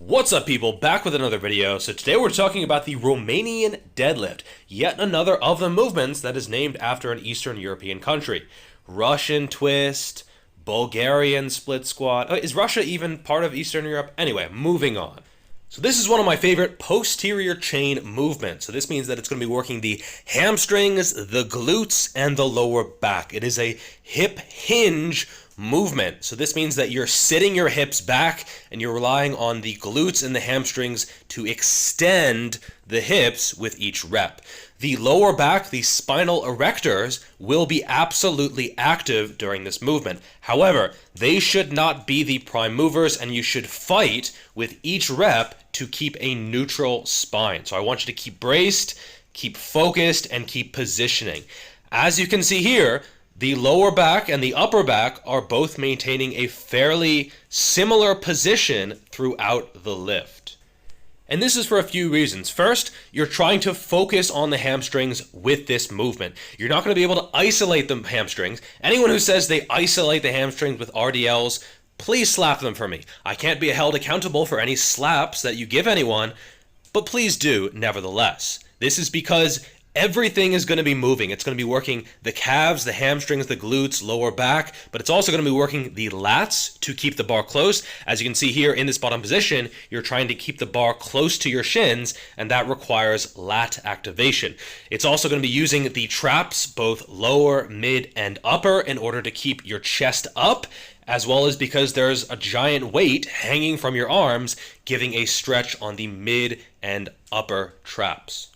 What's up, people? Back with another video. So today we're talking about the Romanian Deadlift, yet another of the movements that is named after an Eastern European country. Russian twist, Bulgarian split squat. Is Russia even part of Eastern Europe? Anyway, moving on. So this is one of my favorite posterior chain movements. So this means that it's going to be working the hamstrings, the glutes, and the lower back. It is a hip hinge movement. So this means that you're sitting your hips back and you're relying on the glutes and the hamstrings to extend the hips with each rep. The lower back, the spinal erectors, will be absolutely active during this movement. However, they should not be the prime movers, and you should fight with each rep to keep a neutral spine. So I want you to keep braced, keep focused, and keep positioning. As you can see here, the lower back and the upper back are both maintaining a fairly similar position throughout the lift. And this is for a few reasons. First, you're trying to focus on the hamstrings with this movement. You're not going to be able to isolate the hamstrings. Anyone who says they isolate the hamstrings with RDLs, please slap them for me. I can't be held accountable for any slaps that you give anyone, but please do nevertheless. This is because everything is going to be moving. It's going to be working the calves, the hamstrings, the glutes, lower back, but it's also going to be working the lats to keep the bar close. As you can see here in this bottom position, you're trying to keep the bar close to your shins, and that requires lat activation. It's also going to be using the traps, both lower, mid, and upper, in order to keep your chest up, as well as because there's a giant weight hanging from your arms, giving a stretch on the mid and upper traps.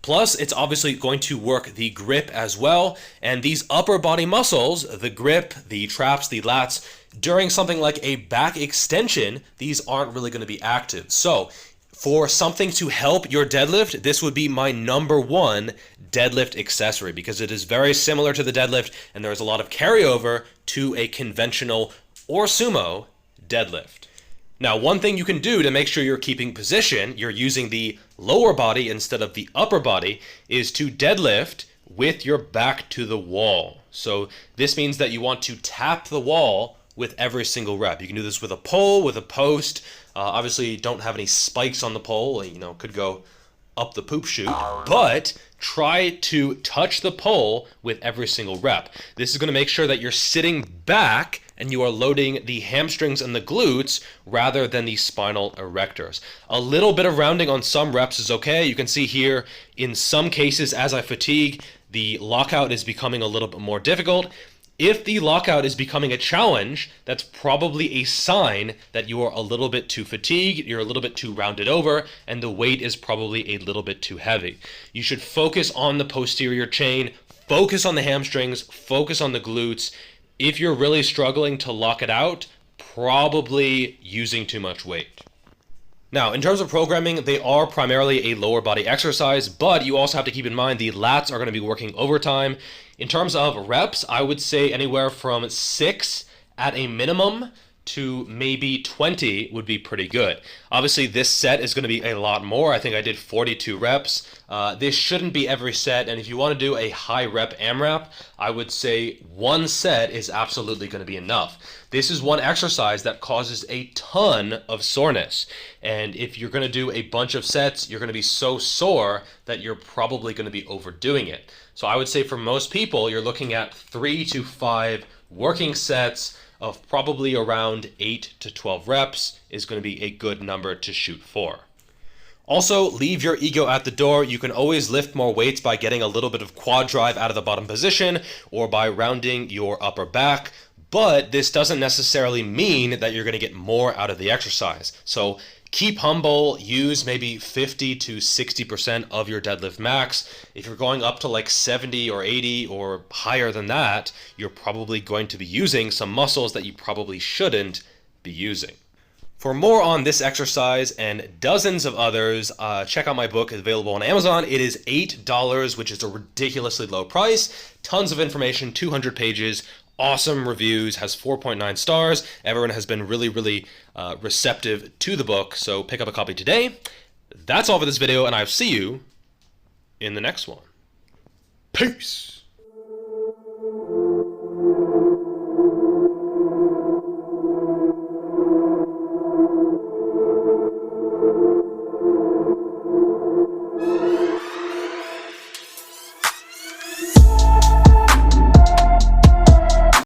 Plus, it's obviously going to work the grip as well, and these upper body muscles, the grip, the traps, the lats, during something like a back extension, these aren't really going to be active. So, for something to help your deadlift, this would be my number one deadlift accessory, because it is very similar to the deadlift, and there's a lot of carryover to a conventional or sumo deadlift. Now, one thing you can do to make sure you're keeping position, you're using the lower body instead of the upper body, is to deadlift with your back to the wall. So this means that you want to tap the wall with every single rep. You can do this with a pole, with a post. Obviously, don't have any spikes on the pole. Could go up the poop chute, but try to touch the pole with every single rep. This is going to make sure that you're sitting back and you are loading the hamstrings and the glutes rather than the spinal erectors. A little bit of rounding on some reps is okay. You can see here, in some cases, as I fatigue, the lockout is becoming a little bit more difficult. If the lockout is becoming a challenge, that's probably a sign that you are a little bit too fatigued, you're a little bit too rounded over, and the weight is probably a little bit too heavy. You should focus on the posterior chain, focus on the hamstrings, focus on the glutes. If you're really struggling to lock it out, probably using too much weight. Now, in terms of programming, they are primarily a lower body exercise, but you also have to keep in mind the lats are going to be working overtime. In terms of reps, I would say anywhere from 6 at a minimum to maybe 20 would be pretty good. Obviously, this set is going to be a lot more. I think I did 42 reps. This shouldn't be every set, and if you want to do a high rep AMRAP, I would say one set is absolutely going to be enough. This is one exercise that causes a ton of soreness, and if you're going to do a bunch of sets, you're going to be so sore that you're probably going to be overdoing it. So I would say for most people, you're looking at 3 to 5 working sets of probably around 8 to 12 reps is going to be a good number to shoot for. Also, leave your ego at the door. You can always lift more weights by getting a little bit of quad drive out of the bottom position or by rounding your upper back, but this doesn't necessarily mean that you're going to get more out of the exercise. So keep humble, use maybe 50 to 60% of your deadlift max. If you're going up to like 70 or 80 or higher than that, you're probably going to be using some muscles that you probably shouldn't be using. For more on this exercise and dozens of others, check out my book. It's available on Amazon. It is $8, which is a ridiculously low price. Tons of information, 200 pages. Awesome reviews, has 4.9 stars. Everyone has been really receptive to the book, so pick up a copy today. That's all for this video, and I'll see you in the next one. Peace!